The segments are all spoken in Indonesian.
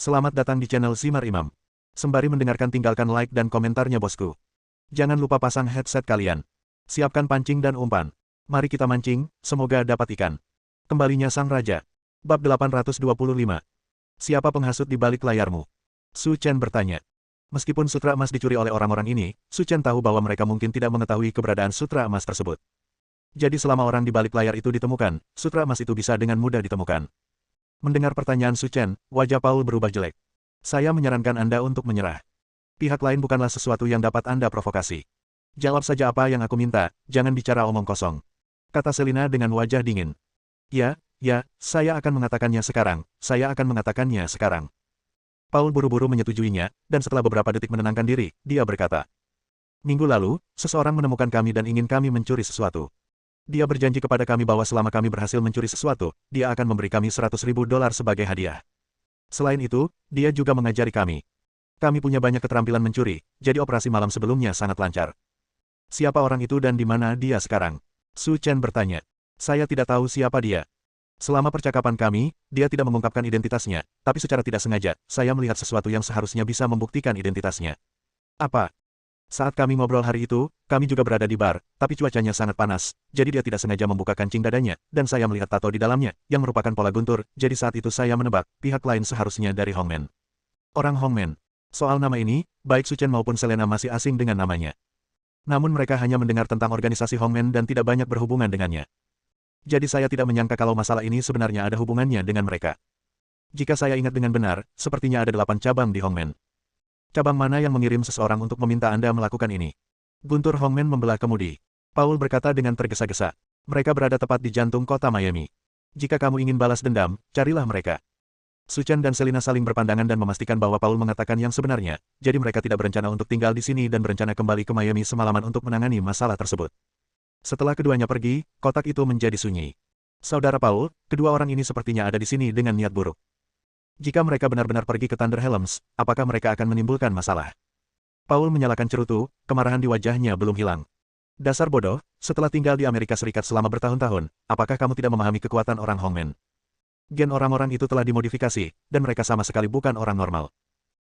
Selamat datang di channel Simar Imam. Sembari mendengarkan tinggalkan like dan komentarnya bosku. Jangan lupa pasang headset kalian. Siapkan pancing dan umpan. Mari kita mancing, semoga dapat ikan. Kembalinya Sang Raja. Bab 825. Siapa penghasut di balik layarmu? Su Chen bertanya. Meskipun sutra emas dicuri oleh orang-orang ini, Su Chen tahu bahwa mereka mungkin tidak mengetahui keberadaan sutra emas tersebut. Jadi selama orang di balik layar itu ditemukan, sutra emas itu bisa dengan mudah ditemukan. Mendengar pertanyaan Su Chen, wajah Paul berubah jelek. Saya menyarankan Anda untuk menyerah. Pihak lain bukanlah sesuatu yang dapat Anda provokasi. Jawab saja apa yang aku minta, jangan bicara omong kosong. Kata Selina dengan wajah dingin. Ya, saya akan mengatakannya sekarang, Paul buru-buru menyetujuinya, dan setelah beberapa detik menenangkan diri, dia berkata. Minggu lalu, seseorang menemukan kami dan ingin kami mencuri sesuatu. Dia berjanji kepada kami bahwa selama kami berhasil mencuri sesuatu, dia akan memberi kami $100.000 sebagai hadiah. Selain itu, dia juga mengajari kami. Kami punya banyak keterampilan mencuri, jadi operasi malam sebelumnya sangat lancar. Siapa orang itu dan di mana dia sekarang? Su Chen bertanya. Saya tidak tahu siapa dia. Selama percakapan kami, dia tidak mengungkapkan identitasnya, tapi secara tidak sengaja, saya melihat sesuatu yang seharusnya bisa membuktikan identitasnya. Apa? Saat kami ngobrol hari itu, kami juga berada di bar, tapi cuacanya sangat panas, jadi dia tidak sengaja membuka kancing dadanya, dan saya melihat tato di dalamnya, yang merupakan pola guntur, jadi saat itu saya menebak, pihak lain seharusnya dari Hongmen. Orang Hongmen. Soal nama ini, baik Su Chen maupun Selena masih asing dengan namanya. Namun mereka hanya mendengar tentang organisasi Hongmen dan tidak banyak berhubungan dengannya. Jadi saya tidak menyangka kalau masalah ini sebenarnya ada hubungannya dengan mereka. Jika saya ingat dengan benar, sepertinya ada 8 cabang di Hongmen. Cabang mana yang mengirim seseorang untuk meminta Anda melakukan ini? Guntur Hongmen membelah kemudi. Paul berkata dengan tergesa-gesa. Mereka berada tepat di jantung kota Miami. Jika kamu ingin balas dendam, carilah mereka. Su Chen dan Selina saling berpandangan dan memastikan bahwa Paul mengatakan yang sebenarnya, jadi mereka tidak berencana untuk tinggal di sini dan berencana kembali ke Miami semalaman untuk menangani masalah tersebut. Setelah keduanya pergi, kotak itu menjadi sunyi. Saudara Paul, kedua orang ini sepertinya ada di sini dengan niat buruk. Jika mereka benar-benar pergi ke Thunder Helms, apakah mereka akan menimbulkan masalah? Paul menyalakan cerutu, kemarahan di wajahnya belum hilang. Dasar bodoh, setelah tinggal di Amerika Serikat selama bertahun-tahun, apakah kamu tidak memahami kekuatan orang Hongmen? Gen orang-orang itu telah dimodifikasi, dan mereka sama sekali bukan orang normal.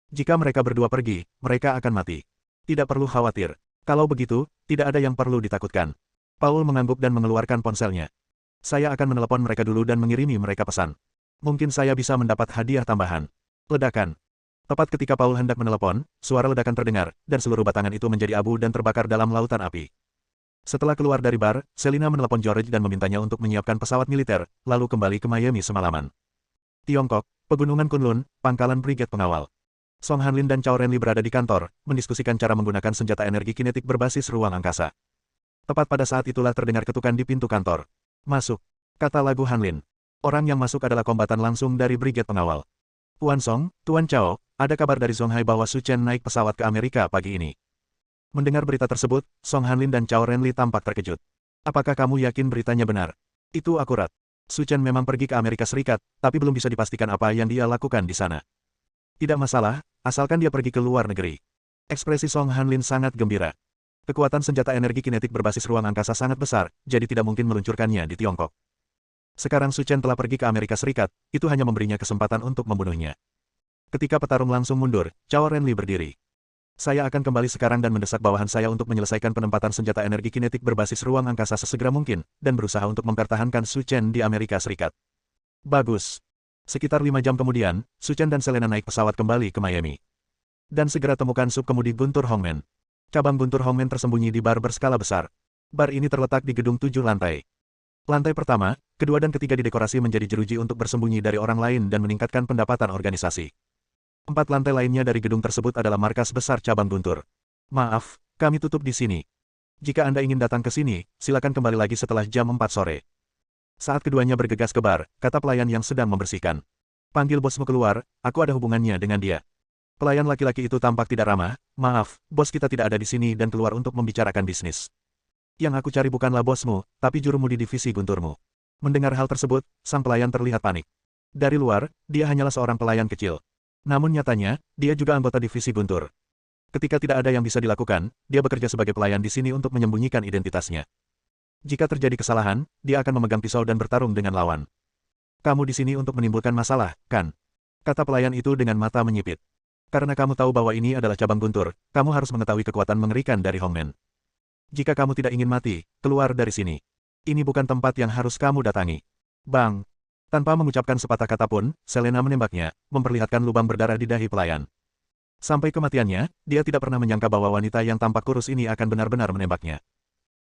Jika mereka berdua pergi, mereka akan mati. Tidak perlu khawatir. Kalau begitu, tidak ada yang perlu ditakutkan. Paul mengangguk dan mengeluarkan ponselnya. Saya akan menelepon mereka dulu dan mengirimi mereka pesan. Mungkin saya bisa mendapat hadiah tambahan. Ledakan. Tepat ketika Paul hendak menelepon, suara ledakan terdengar, dan seluruh batangan itu menjadi abu dan terbakar dalam lautan api. Setelah keluar dari bar, Selina menelepon George dan memintanya untuk menyiapkan pesawat militer, lalu kembali ke Miami semalaman. Tiongkok, Pegunungan Kunlun, Pangkalan Brigade Pengawal. Song Hanlin dan Cao Renli berada di kantor, mendiskusikan cara menggunakan senjata energi kinetik berbasis ruang angkasa. Tepat pada saat itulah terdengar ketukan di pintu kantor. Masuk, kata lagu Hanlin. Orang yang masuk adalah kombatan langsung dari Brigade Pengawal. Tuan Song, Tuan Cao, ada kabar dari Songhai bahwa Su Chen naik pesawat ke Amerika pagi ini. Mendengar berita tersebut, Song Hanlin dan Cao Renli tampak terkejut. Apakah kamu yakin beritanya benar? Itu akurat. Su Chen memang pergi ke Amerika Serikat, tapi belum bisa dipastikan apa yang dia lakukan di sana. Tidak masalah, asalkan dia pergi ke luar negeri. Ekspresi Song Hanlin sangat gembira. Kekuatan senjata energi kinetik berbasis ruang angkasa sangat besar, jadi tidak mungkin meluncurkannya di Tiongkok. Sekarang Su Chen telah pergi ke Amerika Serikat, itu hanya memberinya kesempatan untuk membunuhnya. Ketika petarung langsung mundur, Cao Renli berdiri. Saya akan kembali sekarang dan mendesak bawahan saya untuk menyelesaikan penempatan senjata energi kinetik berbasis ruang angkasa sesegera mungkin, dan berusaha untuk mempertahankan Su Chen di Amerika Serikat. Bagus. Sekitar 5 jam kemudian, Su Chen dan Selena naik pesawat kembali ke Miami. Dan segera temukan subkemudi Guntur Hongmen. Cabang Guntur Hongmen tersembunyi di bar berskala besar. Bar ini terletak di gedung 7 lantai. Lantai pertama, kedua dan ketiga didekorasi menjadi jeruji untuk bersembunyi dari orang lain dan meningkatkan pendapatan organisasi. 4 lantai lainnya dari gedung tersebut adalah markas besar cabang Guntur. Maaf, kami tutup di sini. Jika Anda ingin datang ke sini, silakan kembali lagi setelah jam 4 sore. Saat keduanya bergegas ke bar, kata pelayan yang sedang membersihkan. Panggil bosmu keluar, aku ada hubungannya dengan dia. Pelayan laki-laki itu tampak tidak ramah. Maaf, bos kita tidak ada di sini dan keluar untuk membicarakan bisnis. Yang aku cari bukanlah bosmu, tapi jurumu di divisi gunturmu. Mendengar hal tersebut, sang pelayan terlihat panik. Dari luar, dia hanyalah seorang pelayan kecil. Namun nyatanya, dia juga anggota divisi guntur. Ketika tidak ada yang bisa dilakukan, dia bekerja sebagai pelayan di sini untuk menyembunyikan identitasnya. Jika terjadi kesalahan, dia akan memegang pisau dan bertarung dengan lawan. Kamu di sini untuk menimbulkan masalah, kan? Kata pelayan itu dengan mata menyipit. Karena kamu tahu bahwa ini adalah cabang guntur, kamu harus mengetahui kekuatan mengerikan dari Hongmen. Jika kamu tidak ingin mati, keluar dari sini. Ini bukan tempat yang harus kamu datangi. Bang! Tanpa mengucapkan sepatah kata pun, Selena menembaknya, memperlihatkan lubang berdarah di dahi pelayan. Sampai kematiannya, dia tidak pernah menyangka bahwa wanita yang tampak kurus ini akan benar-benar menembaknya.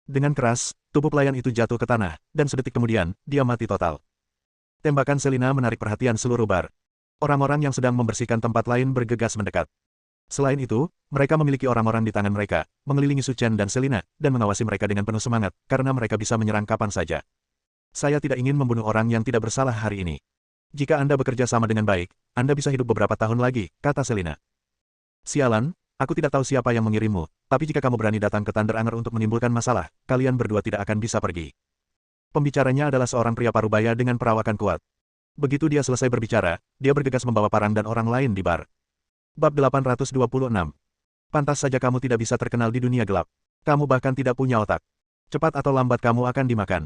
Dengan keras, tubuh pelayan itu jatuh ke tanah, dan sedetik kemudian, dia mati total. Tembakan Selena menarik perhatian seluruh bar. Orang-orang yang sedang membersihkan tempat lain bergegas mendekat. Selain itu, mereka memiliki orang-orang di tangan mereka, mengelilingi Su Chen dan Selena, dan mengawasi mereka dengan penuh semangat, karena mereka bisa menyerang kapan saja. Saya tidak ingin membunuh orang yang tidak bersalah hari ini. Jika Anda bekerja sama dengan baik, Anda bisa hidup beberapa tahun lagi, kata Selena. Sialan, aku tidak tahu siapa yang mengirimmu, tapi jika kamu berani datang ke Thunder Anger untuk menimbulkan masalah, kalian berdua tidak akan bisa pergi. Pembicaranya adalah seorang pria parubaya dengan perawakan kuat. Begitu dia selesai berbicara, dia bergegas membawa parang dan orang lain di bar. Bab 826. Pantas saja kamu tidak bisa terkenal di dunia gelap. Kamu bahkan tidak punya otak. Cepat atau lambat kamu akan dimakan.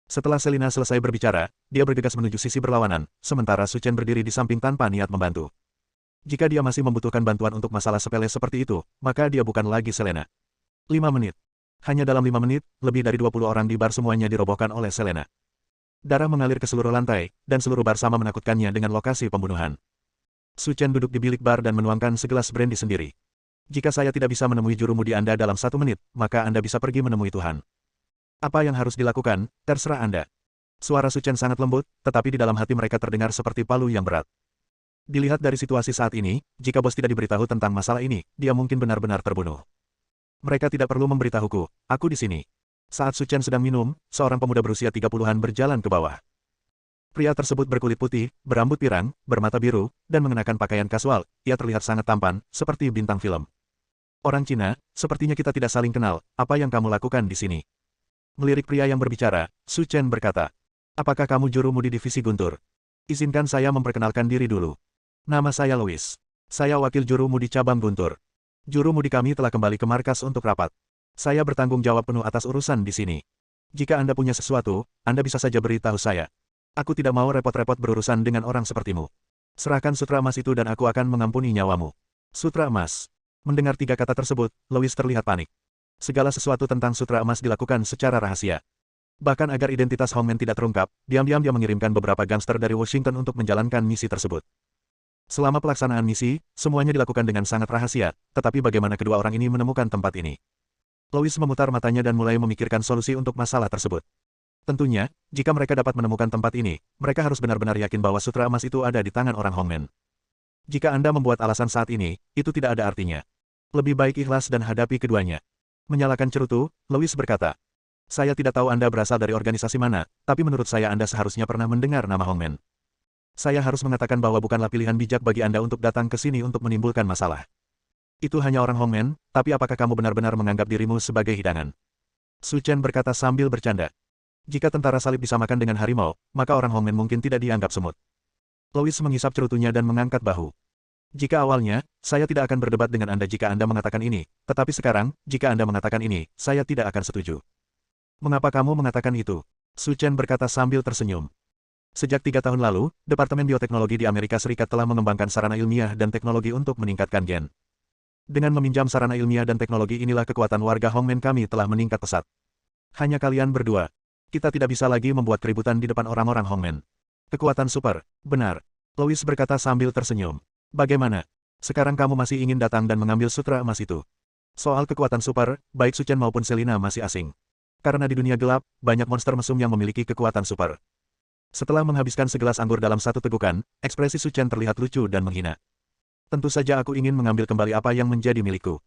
Setelah Selena selesai berbicara, dia bergegas menuju sisi berlawanan, sementara Su Chen berdiri di samping tanpa niat membantu. Jika dia masih membutuhkan bantuan untuk masalah sepele seperti itu, maka dia bukan lagi Selena. 5 menit. Hanya dalam 5 menit, lebih dari 20 orang di bar semuanya dirobohkan oleh Selena. Darah mengalir ke seluruh lantai, dan seluruh bar sama menakutkannya dengan lokasi pembunuhan. Su Chen duduk di bilik bar dan menuangkan segelas brandy sendiri. Jika saya tidak bisa menemui juru mudi Anda dalam 1 menit, maka Anda bisa pergi menemui Tuhan. Apa yang harus dilakukan, terserah Anda. Suara Su Chen sangat lembut, tetapi di dalam hati mereka terdengar seperti palu yang berat. Dilihat dari situasi saat ini, jika bos tidak diberitahu tentang masalah ini, dia mungkin benar-benar terbunuh. Mereka tidak perlu memberitahuku, aku di sini. Saat Su Chen sedang minum, seorang pemuda berusia 30-an berjalan ke bawah. Pria tersebut berkulit putih, berambut pirang, bermata biru, dan mengenakan pakaian kasual. Ia terlihat sangat tampan, seperti bintang film. Orang Cina, sepertinya kita tidak saling kenal, apa yang kamu lakukan di sini? Melirik pria yang berbicara, Su Chen berkata, apakah kamu juru mudi divisi Guntur? Izinkan saya memperkenalkan diri dulu. Nama saya Louis. Saya wakil juru mudi cabang Guntur. Juru mudi kami telah kembali ke markas untuk rapat. Saya bertanggung jawab penuh atas urusan di sini. Jika Anda punya sesuatu, Anda bisa saja beritahu saya. Aku tidak mau repot-repot berurusan dengan orang sepertimu. Serahkan sutra emas itu dan aku akan mengampuni nyawamu. Sutra emas. Mendengar 3 kata tersebut, Louis terlihat panik. Segala sesuatu tentang sutra emas dilakukan secara rahasia. Bahkan agar identitas Hongmen tidak terungkap, diam-diam dia mengirimkan beberapa gangster dari Washington untuk menjalankan misi tersebut. Selama pelaksanaan misi, semuanya dilakukan dengan sangat rahasia, tetapi bagaimana kedua orang ini menemukan tempat ini? Louis memutar matanya dan mulai memikirkan solusi untuk masalah tersebut. Tentunya, jika mereka dapat menemukan tempat ini, mereka harus benar-benar yakin bahwa sutra emas itu ada di tangan orang Hongmen. Jika Anda membuat alasan saat ini, itu tidak ada artinya. Lebih baik ikhlas dan hadapi keduanya. Menyalakan cerutu, Louis berkata, saya tidak tahu Anda berasal dari organisasi mana, tapi menurut saya Anda seharusnya pernah mendengar nama Hongmen. Saya harus mengatakan bahwa bukanlah pilihan bijak bagi Anda untuk datang ke sini untuk menimbulkan masalah. Itu hanya orang Hongmen, tapi apakah kamu benar-benar menganggap dirimu sebagai hidangan? Su Chen berkata sambil bercanda. Jika tentara salib disamakan dengan harimau, maka orang Hongmen mungkin tidak dianggap semut. Louis menghisap cerutunya dan mengangkat bahu. Jika awalnya, saya tidak akan berdebat dengan Anda jika Anda mengatakan ini, tetapi sekarang, jika Anda mengatakan ini, saya tidak akan setuju. Mengapa kamu mengatakan itu? Su Chen berkata sambil tersenyum. Sejak 3 tahun lalu, Departemen Bioteknologi di Amerika Serikat telah mengembangkan sarana ilmiah dan teknologi untuk meningkatkan gen. Dengan meminjam sarana ilmiah dan teknologi inilah kekuatan warga Hongmen kami telah meningkat pesat. Hanya kalian berdua. Kita tidak bisa lagi membuat keributan di depan orang-orang Hongmen. Kekuatan super, benar. Louis berkata sambil tersenyum. Bagaimana? Sekarang kamu masih ingin datang dan mengambil sutra emas itu. Soal kekuatan super, baik Su Chen maupun Selena masih asing. Karena di dunia gelap, banyak monster mesum yang memiliki kekuatan super. Setelah menghabiskan segelas anggur dalam satu tegukan, ekspresi Su Chen terlihat lucu dan menghina. Tentu saja aku ingin mengambil kembali apa yang menjadi milikku.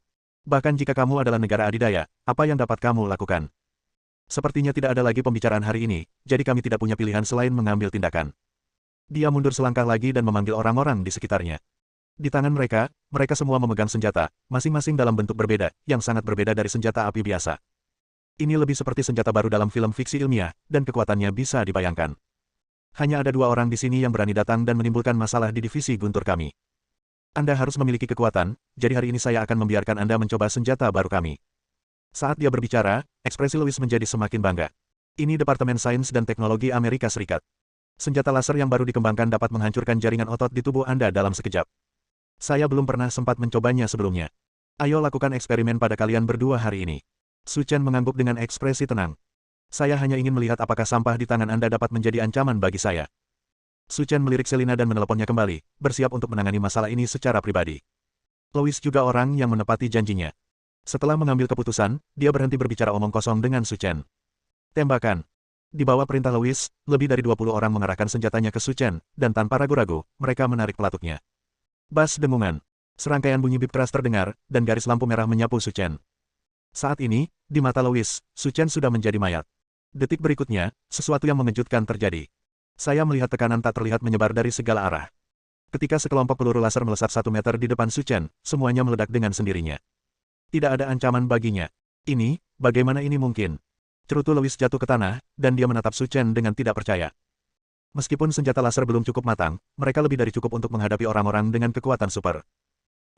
Bahkan jika kamu adalah negara adidaya, apa yang dapat kamu lakukan? Sepertinya tidak ada lagi pembicaraan hari ini, jadi kami tidak punya pilihan selain mengambil tindakan. Dia mundur selangkah lagi dan memanggil orang-orang di sekitarnya. Di tangan mereka, mereka semua memegang senjata, masing-masing dalam bentuk berbeda, yang sangat berbeda dari senjata api biasa. Ini lebih seperti senjata baru dalam film fiksi ilmiah, dan kekuatannya bisa dibayangkan. Hanya ada 2 orang di sini yang berani datang dan menimbulkan masalah di divisi guntur kami. Anda harus memiliki kekuatan, jadi hari ini saya akan membiarkan Anda mencoba senjata baru kami. Saat dia berbicara, ekspresi Louis menjadi semakin bangga. Ini Departemen Sains dan Teknologi Amerika Serikat. Senjata laser yang baru dikembangkan dapat menghancurkan jaringan otot di tubuh Anda dalam sekejap. Saya belum pernah sempat mencobanya sebelumnya. Ayo lakukan eksperimen pada kalian berdua hari ini. Su Chen mengangguk dengan ekspresi tenang. Saya hanya ingin melihat apakah sampah di tangan Anda dapat menjadi ancaman bagi saya. Su Chen melirik Selina dan meneleponnya kembali, bersiap untuk menangani masalah ini secara pribadi. Louis juga orang yang menepati janjinya. Setelah mengambil keputusan, dia berhenti berbicara omong kosong dengan Su Chen. Tembakan. Di bawah perintah Louis, lebih dari 20 orang mengarahkan senjatanya ke Su Chen, dan tanpa ragu-ragu, mereka menarik pelatuknya. Bas dengungan. Serangkaian bunyi bip keras terdengar, dan garis lampu merah menyapu Su Chen. Saat ini, di mata Louis, Su Chen sudah menjadi mayat. Detik berikutnya, sesuatu yang mengejutkan terjadi. Saya melihat tekanan tak terlihat menyebar dari segala arah. Ketika sekelompok peluru laser melesat 1 meter di depan Su Chen, semuanya meledak dengan sendirinya. Tidak ada ancaman baginya. Ini, bagaimana ini mungkin? Cerutu Louis jatuh ke tanah, dan dia menatap Su Chen dengan tidak percaya. Meskipun senjata laser belum cukup matang, mereka lebih dari cukup untuk menghadapi orang-orang dengan kekuatan super.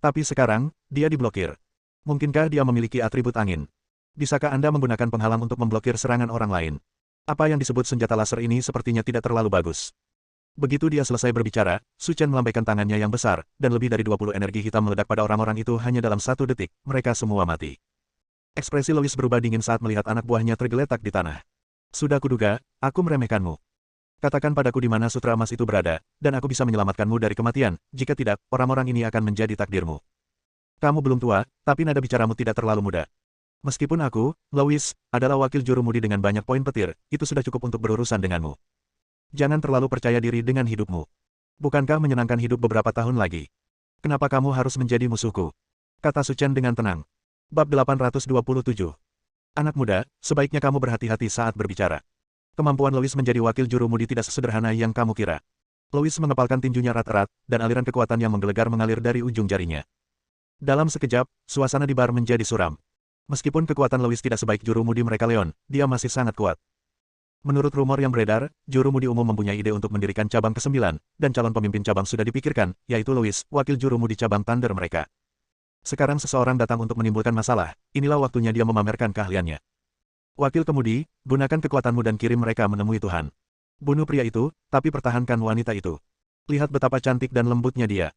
Tapi sekarang, dia diblokir. Mungkinkah dia memiliki atribut angin? Bisakah Anda menggunakan penghalang untuk memblokir serangan orang lain? Apa yang disebut senjata laser ini sepertinya tidak terlalu bagus. Begitu dia selesai berbicara, Su Chen melambaikan tangannya yang besar, dan lebih dari 20 energi hitam meledak pada orang-orang itu hanya dalam 1 detik, mereka semua mati. Ekspresi Louis berubah dingin saat melihat anak buahnya tergeletak di tanah. Sudah kuduga, aku meremehkanmu. Katakan padaku di mana sutra emas itu berada, dan aku bisa menyelamatkanmu dari kematian, jika tidak, orang-orang ini akan menjadi takdirmu. Kamu belum tua, tapi nada bicaramu tidak terlalu muda. Meskipun aku, Louis, adalah wakil juru mudi dengan banyak poin petir, itu sudah cukup untuk berurusan denganmu. Jangan terlalu percaya diri dengan hidupmu. Bukankah menyenangkan hidup beberapa tahun lagi? Kenapa kamu harus menjadi musuhku? Kata Su Chen dengan tenang. Bab 827. Anak muda, sebaiknya kamu berhati-hati saat berbicara. Kemampuan Louis menjadi wakil juru mudi tidak sesederhana yang kamu kira. Louis mengepalkan tinjunya erat-erat, dan aliran kekuatan yang menggelegar mengalir dari ujung jarinya. Dalam sekejap, suasana di bar menjadi suram. Meskipun kekuatan Louis tidak sebaik juru mudi mereka Leon, dia masih sangat kuat. Menurut rumor yang beredar, juru mudi umum mempunyai ide untuk mendirikan cabang ke-9, dan calon pemimpin cabang sudah dipikirkan, yaitu Louis, wakil juru mudi cabang Thunder mereka. Sekarang seseorang datang untuk menimbulkan masalah, inilah waktunya dia memamerkan keahliannya. Wakil kemudi, gunakan kekuatanmu dan kirim mereka menemui Tuhan. Bunuh pria itu, tapi pertahankan wanita itu. Lihat betapa cantik dan lembutnya dia.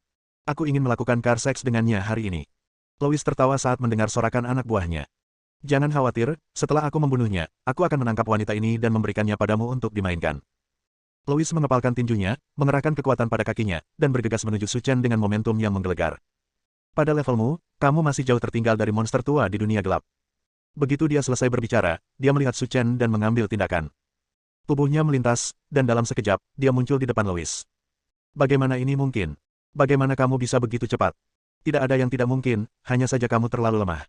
Aku ingin melakukan car sex dengannya hari ini. Louis tertawa saat mendengar sorakan anak buahnya. Jangan khawatir, setelah aku membunuhnya, aku akan menangkap wanita ini dan memberikannya padamu untuk dimainkan. Louis mengepalkan tinjunya, mengerahkan kekuatan pada kakinya, dan bergegas menuju Su Chen dengan momentum yang menggelegar. Pada levelmu, kamu masih jauh tertinggal dari monster tua di dunia gelap. Begitu dia selesai berbicara, dia melihat Su Chen dan mengambil tindakan. Tubuhnya melintas, dan dalam sekejap, dia muncul di depan Louis. Bagaimana ini mungkin? Bagaimana kamu bisa begitu cepat? Tidak ada yang tidak mungkin, hanya saja kamu terlalu lemah.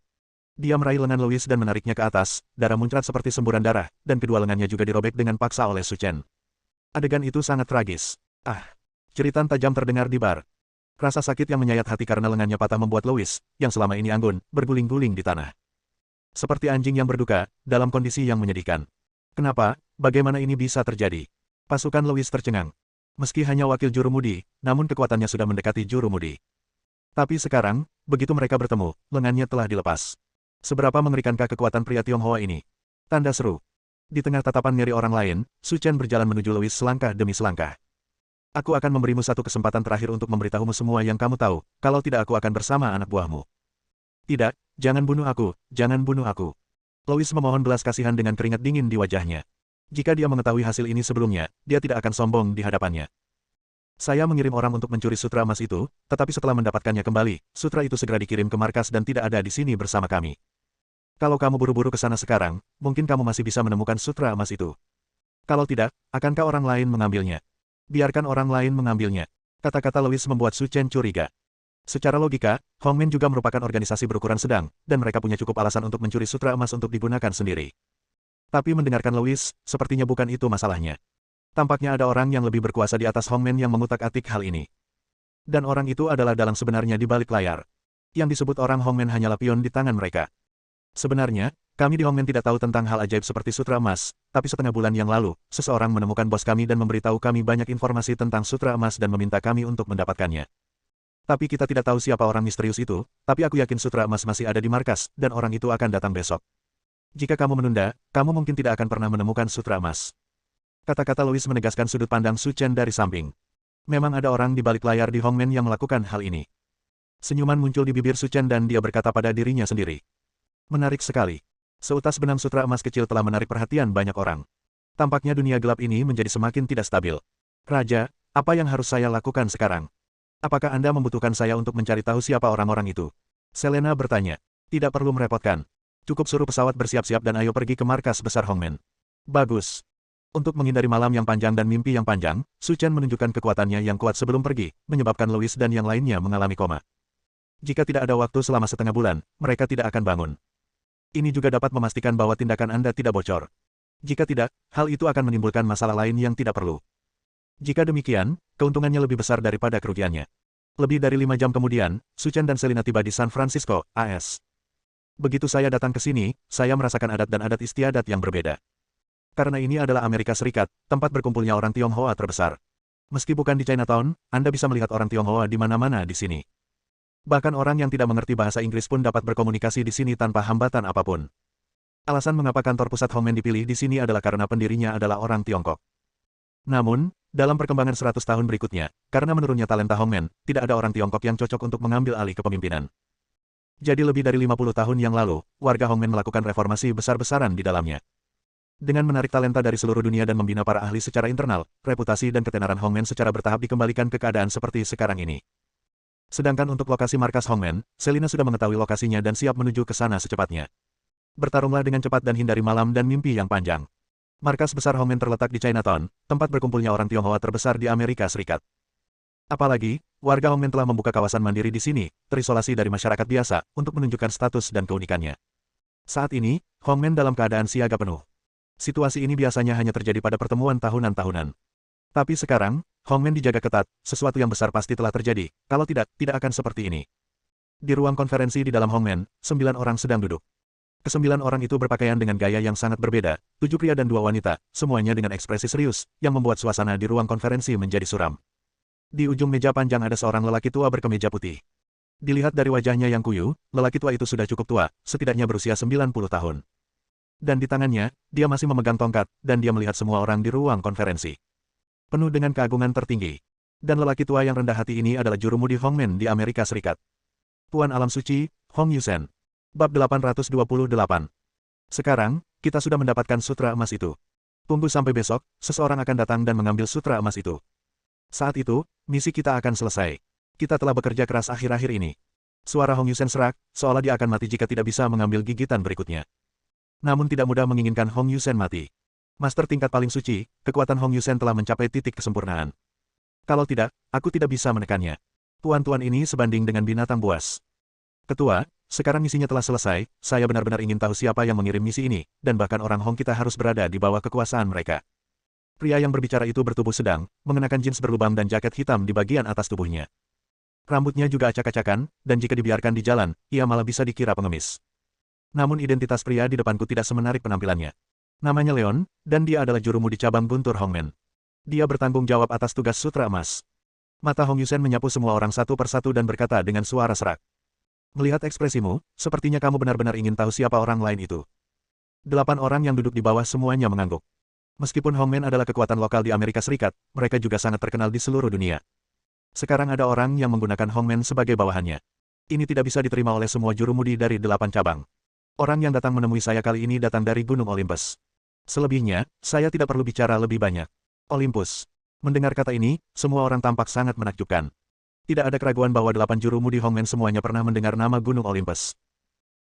Dia meraih lengan Louis dan menariknya ke atas, darah muncrat seperti semburan darah, dan kedua lengannya juga dirobek dengan paksa oleh Su Chen. Adegan itu sangat tragis. Ah! Jeritan tajam terdengar di bar. Rasa sakit yang menyayat hati karena lengannya patah membuat Louis, yang selama ini anggun, berguling-guling di tanah. Seperti anjing yang berduka, dalam kondisi yang menyedihkan. Kenapa? Bagaimana ini bisa terjadi? Pasukan Louis tercengang. Meski hanya wakil juru mudi, namun kekuatannya sudah mendekati juru mudi. Tapi sekarang, begitu mereka bertemu, lengannya telah dilepas. Seberapa mengerikankah kekuatan pria Tionghoa ini? Tanda seru. Di tengah tatapan ngeri orang lain, Su Chen berjalan menuju Louis selangkah demi selangkah. Aku akan memberimu satu kesempatan terakhir untuk memberitahumu semua yang kamu tahu, kalau tidak aku akan bersama anak buahmu. Tidak, jangan bunuh aku, jangan bunuh aku. Louis memohon belas kasihan dengan keringat dingin di wajahnya. Jika dia mengetahui hasil ini sebelumnya, dia tidak akan sombong di hadapannya. Saya mengirim orang untuk mencuri sutra emas itu, tetapi setelah mendapatkannya kembali, sutra itu segera dikirim ke markas dan tidak ada di sini bersama kami. Kalau kamu buru-buru ke sana sekarang, mungkin kamu masih bisa menemukan sutra emas itu. Kalau tidak, akankah orang lain mengambilnya? Biarkan orang lain mengambilnya. Kata-kata Louis membuat Su Chen curiga. Secara logika, Hongmen juga merupakan organisasi berukuran sedang, dan mereka punya cukup alasan untuk mencuri sutra emas untuk digunakan sendiri. Tapi mendengarkan Louis, sepertinya bukan itu masalahnya. Tampaknya ada orang yang lebih berkuasa di atas Hongmen yang mengutak-atik hal ini. Dan orang itu adalah dalang sebenarnya di balik layar. Yang disebut orang Hongmen hanyalah pion di tangan mereka. Sebenarnya, kami di Hongmen tidak tahu tentang hal ajaib seperti sutra emas, tapi setengah bulan yang lalu, seseorang menemukan bos kami dan memberitahu kami banyak informasi tentang sutra emas dan meminta kami untuk mendapatkannya. Tapi kita tidak tahu siapa orang misterius itu, tapi aku yakin sutra emas masih ada di markas, dan orang itu akan datang besok. Jika kamu menunda, kamu mungkin tidak akan pernah menemukan sutra emas. Kata-kata Louis menegaskan sudut pandang Su Chen dari samping. Memang ada orang di balik layar di Hongmen yang melakukan hal ini. Senyuman muncul di bibir Su Chen dan dia berkata pada dirinya sendiri. Menarik sekali. Seutas benang sutra emas kecil telah menarik perhatian banyak orang. Tampaknya dunia gelap ini menjadi semakin tidak stabil. Raja, apa yang harus saya lakukan sekarang? Apakah Anda membutuhkan saya untuk mencari tahu siapa orang-orang itu? Selena bertanya. Tidak perlu merepotkan. Cukup suruh pesawat bersiap-siap dan ayo pergi ke markas besar Hongmen. Bagus. Untuk menghindari malam yang panjang dan mimpi yang panjang, Su Chen menunjukkan kekuatannya yang kuat sebelum pergi, menyebabkan Louis dan yang lainnya mengalami koma. Jika tidak ada waktu selama setengah bulan, mereka tidak akan bangun. Ini juga dapat memastikan bahwa tindakan Anda tidak bocor. Jika tidak, hal itu akan menimbulkan masalah lain yang tidak perlu. Jika demikian, keuntungannya lebih besar daripada kerugiannya. Lebih dari 5 jam kemudian, Su Chen dan Selina tiba di San Francisco, AS. Begitu saya datang ke sini, saya merasakan adat dan adat istiadat yang berbeda. Karena ini adalah Amerika Serikat, tempat berkumpulnya orang Tionghoa terbesar. Meski bukan di Chinatown, Anda bisa melihat orang Tionghoa di mana-mana di sini. Bahkan orang yang tidak mengerti bahasa Inggris pun dapat berkomunikasi di sini tanpa hambatan apapun. Alasan mengapa kantor pusat Hongmen dipilih di sini adalah karena pendirinya adalah orang Tiongkok. Namun, dalam perkembangan 100 tahun berikutnya, karena menurunnya talenta Hongmen, tidak ada orang Tiongkok yang cocok untuk mengambil alih kepemimpinan. Jadi lebih dari 50 tahun yang lalu, warga Hongmen melakukan reformasi besar-besaran di dalamnya. Dengan menarik talenta dari seluruh dunia dan membina para ahli secara internal, reputasi dan ketenaran Hongmen secara bertahap dikembalikan ke keadaan seperti sekarang ini. Sedangkan untuk lokasi markas Hongmen, Selina sudah mengetahui lokasinya dan siap menuju ke sana secepatnya. Bertarunglah dengan cepat dan hindari malam dan mimpi yang panjang. Markas besar Hongmen terletak di Chinatown, tempat berkumpulnya orang Tionghoa terbesar di Amerika Serikat. Apalagi, warga Hongmen telah membuka kawasan mandiri di sini, terisolasi dari masyarakat biasa, untuk menunjukkan status dan keunikannya. Saat ini, Hongmen dalam keadaan siaga penuh. Situasi ini biasanya hanya terjadi pada pertemuan tahunan-tahunan. Tapi sekarang, Hongmen dijaga ketat, sesuatu yang besar pasti telah terjadi, kalau tidak, tidak akan seperti ini. Di ruang konferensi di dalam Hongmen, 9 orang sedang duduk. Kesembilan orang itu berpakaian dengan gaya yang sangat berbeda, 7 pria dan 2 wanita, semuanya dengan ekspresi serius, yang membuat suasana di ruang konferensi menjadi suram. Di ujung meja panjang ada seorang lelaki tua berkemeja putih. Dilihat dari wajahnya yang kuyu, lelaki tua itu sudah cukup tua, setidaknya berusia 90 tahun. Dan di tangannya, dia masih memegang tongkat, dan dia melihat semua orang di ruang konferensi. Penuh dengan keagungan tertinggi. Dan lelaki tua yang rendah hati ini adalah jurumudi Hongmen di Amerika Serikat. Tuan Alam Suci, Hong Yusen. Bab 828. Sekarang, kita sudah mendapatkan sutra emas itu. Tunggu sampai besok, seseorang akan datang dan mengambil sutra emas itu. Saat itu, misi kita akan selesai. Kita telah bekerja keras akhir-akhir ini. Suara Hong Yusen serak, seolah dia akan mati jika tidak bisa mengambil gigitan berikutnya. Namun tidak mudah menginginkan Hong Yusen mati. Master tingkat paling suci, kekuatan Hong Yusen telah mencapai titik kesempurnaan. Kalau tidak, aku tidak bisa menekannya. Tuan-tuan ini sebanding dengan binatang buas. Ketua, sekarang misinya telah selesai, saya benar-benar ingin tahu siapa yang mengirim misi ini, dan bahkan orang Hong kita harus berada di bawah kekuasaan mereka. Pria yang berbicara itu bertubuh sedang, mengenakan jeans berlubang dan jaket hitam di bagian atas tubuhnya. Rambutnya juga acak-acakan, dan jika dibiarkan di jalan, ia malah bisa dikira pengemis. Namun identitas pria di depanku tidak semenarik penampilannya. Namanya Leon, dan dia adalah jurumudi cabang guntur Hongmen. Dia bertanggung jawab atas tugas sutra emas. Mata Hong Yusen menyapu semua orang satu persatu dan berkata dengan suara serak. Melihat ekspresimu, sepertinya kamu benar-benar ingin tahu siapa orang lain itu. 8 orang yang duduk di bawah semuanya mengangguk. Meskipun Hongmen adalah kekuatan lokal di Amerika Serikat, mereka juga sangat terkenal di seluruh dunia. Sekarang ada orang yang menggunakan Hongmen sebagai bawahannya. Ini tidak bisa diterima oleh semua jurumudi dari 8 cabang. Orang yang datang menemui saya kali ini datang dari Gunung Olympus. Selebihnya, saya tidak perlu bicara lebih banyak. Olympus. Mendengar kata ini, semua orang tampak sangat menakjubkan. Tidak ada keraguan bahwa 8 jurumudi Hongmen semuanya pernah mendengar nama Gunung Olympus.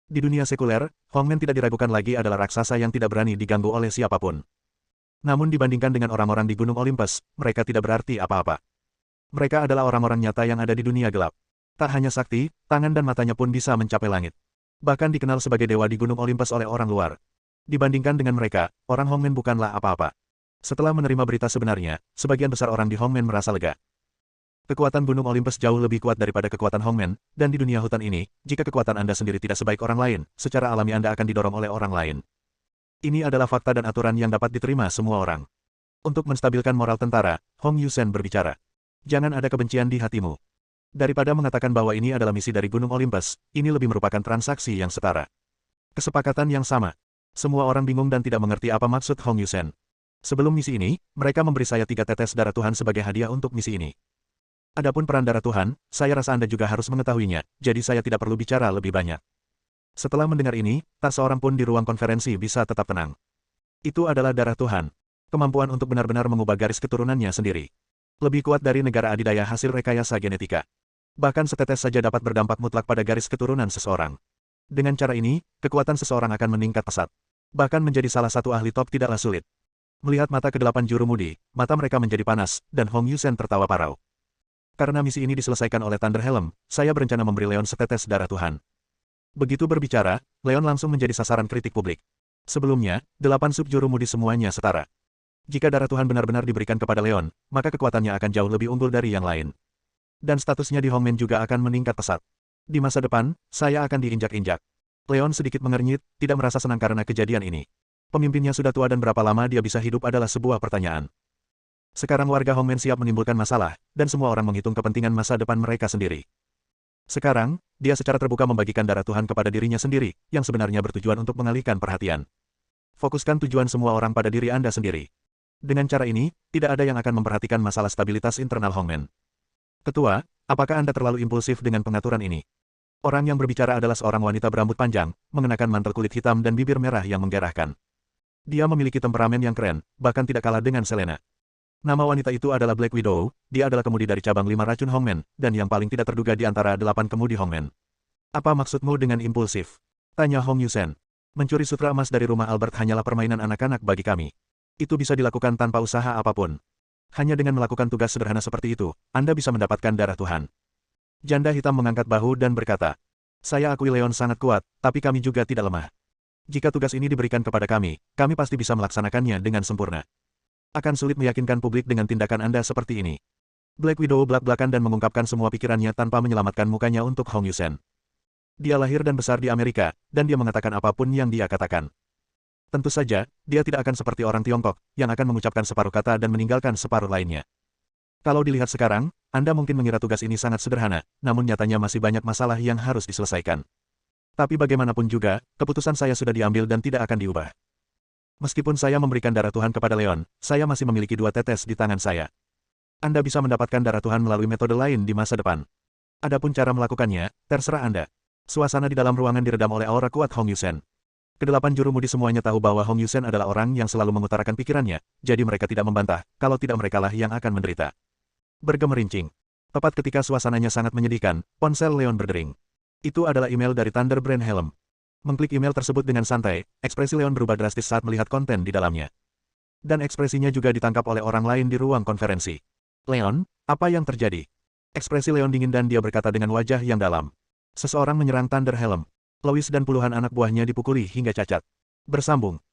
Di dunia sekuler, Hongmen tidak diragukan lagi adalah raksasa yang tidak berani diganggu oleh siapapun. Namun dibandingkan dengan orang-orang di Gunung Olympus, mereka tidak berarti apa-apa. Mereka adalah orang-orang nyata yang ada di dunia gelap. Tak hanya sakti, tangan dan matanya pun bisa mencapai langit. Bahkan dikenal sebagai dewa di Gunung Olympus oleh orang luar. Dibandingkan dengan mereka, orang Hongmen bukanlah apa-apa. Setelah menerima berita sebenarnya, sebagian besar orang di Hongmen merasa lega. Kekuatan Gunung Olympus jauh lebih kuat daripada kekuatan Hongmen, dan di dunia hutan ini, jika kekuatan Anda sendiri tidak sebaik orang lain, secara alami Anda akan didorong oleh orang lain. Ini adalah fakta dan aturan yang dapat diterima semua orang. Untuk menstabilkan moral tentara, Hong Yusen berbicara. Jangan ada kebencian di hatimu. Daripada mengatakan bahwa ini adalah misi dari Gunung Olympus, ini lebih merupakan transaksi yang setara. Kesepakatan yang sama. Semua orang bingung dan tidak mengerti apa maksud Hong Yusen. Sebelum misi ini, mereka memberi saya 3 tetes darah Tuhan sebagai hadiah untuk misi ini. Adapun peran darah Tuhan, saya rasa Anda juga harus mengetahuinya, jadi saya tidak perlu bicara lebih banyak. Setelah mendengar ini, tak seorang pun di ruang konferensi bisa tetap tenang. Itu adalah darah Tuhan. Kemampuan untuk benar-benar mengubah garis keturunannya sendiri. Lebih kuat dari negara adidaya hasil rekayasa genetika. Bahkan setetes saja dapat berdampak mutlak pada garis keturunan seseorang. Dengan cara ini, kekuatan seseorang akan meningkat pesat. Bahkan menjadi salah satu ahli top tidaklah sulit. Melihat mata kedelapan juru mudi, mata mereka menjadi panas, dan Hong Yusen tertawa parau. Karena misi ini diselesaikan oleh Thunder Helm, saya berencana memberi Leon setetes darah Tuhan. Begitu berbicara, Leon langsung menjadi sasaran kritik publik. Sebelumnya, 8 sub juru mudi semuanya setara. Jika darah Tuhan benar-benar diberikan kepada Leon, maka kekuatannya akan jauh lebih unggul dari yang lain. Dan statusnya di Hongmen juga akan meningkat pesat. Di masa depan, saya akan diinjak-injak. Leon sedikit mengernyit, tidak merasa senang karena kejadian ini. Pemimpinnya sudah tua dan berapa lama dia bisa hidup adalah sebuah pertanyaan. Sekarang warga Hongmen siap menimbulkan masalah, dan semua orang menghitung kepentingan masa depan mereka sendiri. Sekarang, dia secara terbuka membagikan darah Tuhan kepada dirinya sendiri, yang sebenarnya bertujuan untuk mengalihkan perhatian. Fokuskan tujuan semua orang pada diri Anda sendiri. Dengan cara ini, tidak ada yang akan memperhatikan masalah stabilitas internal Hongmen. Ketua, apakah Anda terlalu impulsif dengan pengaturan ini? Orang yang berbicara adalah seorang wanita berambut panjang, mengenakan mantel kulit hitam dan bibir merah yang menggerahkan. Dia memiliki temperamen yang keren, bahkan tidak kalah dengan Selena. Nama wanita itu adalah Black Widow, dia adalah kemudi dari cabang 5 racun Hongmen, dan yang paling tidak terduga di antara 8 kemudi Hongmen. Apa maksudmu dengan impulsif? Tanya Hong Yusen. Mencuri sutra emas dari rumah Albert hanyalah permainan anak-anak bagi kami. Itu bisa dilakukan tanpa usaha apapun. Hanya dengan melakukan tugas sederhana seperti itu, Anda bisa mendapatkan darah Tuhan. Janda hitam mengangkat bahu dan berkata, saya akui Leon sangat kuat, tapi kami juga tidak lemah. Jika tugas ini diberikan kepada kami pasti bisa melaksanakannya dengan sempurna. Akan sulit meyakinkan publik dengan tindakan Anda seperti ini. Black Widow belak-belakan dan mengungkapkan semua pikirannya tanpa menyelamatkan mukanya untuk Hong Yusen. Dia lahir dan besar di Amerika, dan dia mengatakan apapun yang dia katakan. Tentu saja, dia tidak akan seperti orang Tiongkok, yang akan mengucapkan separuh kata dan meninggalkan separuh lainnya. Kalau dilihat sekarang, Anda mungkin mengira tugas ini sangat sederhana, namun nyatanya masih banyak masalah yang harus diselesaikan. Tapi bagaimanapun juga, keputusan saya sudah diambil dan tidak akan diubah. Meskipun saya memberikan darah Tuhan kepada Leon, saya masih memiliki 2 tetes di tangan saya. Anda bisa mendapatkan darah Tuhan melalui metode lain di masa depan. Adapun cara melakukannya, terserah Anda. Suasana di dalam ruangan diredam oleh aura kuat Hong Yusen. Kedelapan juru mudi semuanya tahu bahwa Hong Yusen adalah orang yang selalu mengutarakan pikirannya, jadi mereka tidak membantah, kalau tidak merekalah yang akan menderita. Bergemerincing. Tepat ketika suasananya sangat menyedihkan, ponsel Leon berdering. Itu adalah email dari Thunder Brand Helm. Mengklik email tersebut dengan santai, ekspresi Leon berubah drastis saat melihat konten di dalamnya. Dan ekspresinya juga ditangkap oleh orang lain di ruang konferensi. Leon, apa yang terjadi? Ekspresi Leon dingin dan dia berkata dengan wajah yang dalam. Seseorang menyerang Thunder Helm. Lois dan puluhan anak buahnya dipukuli hingga cacat. Bersambung.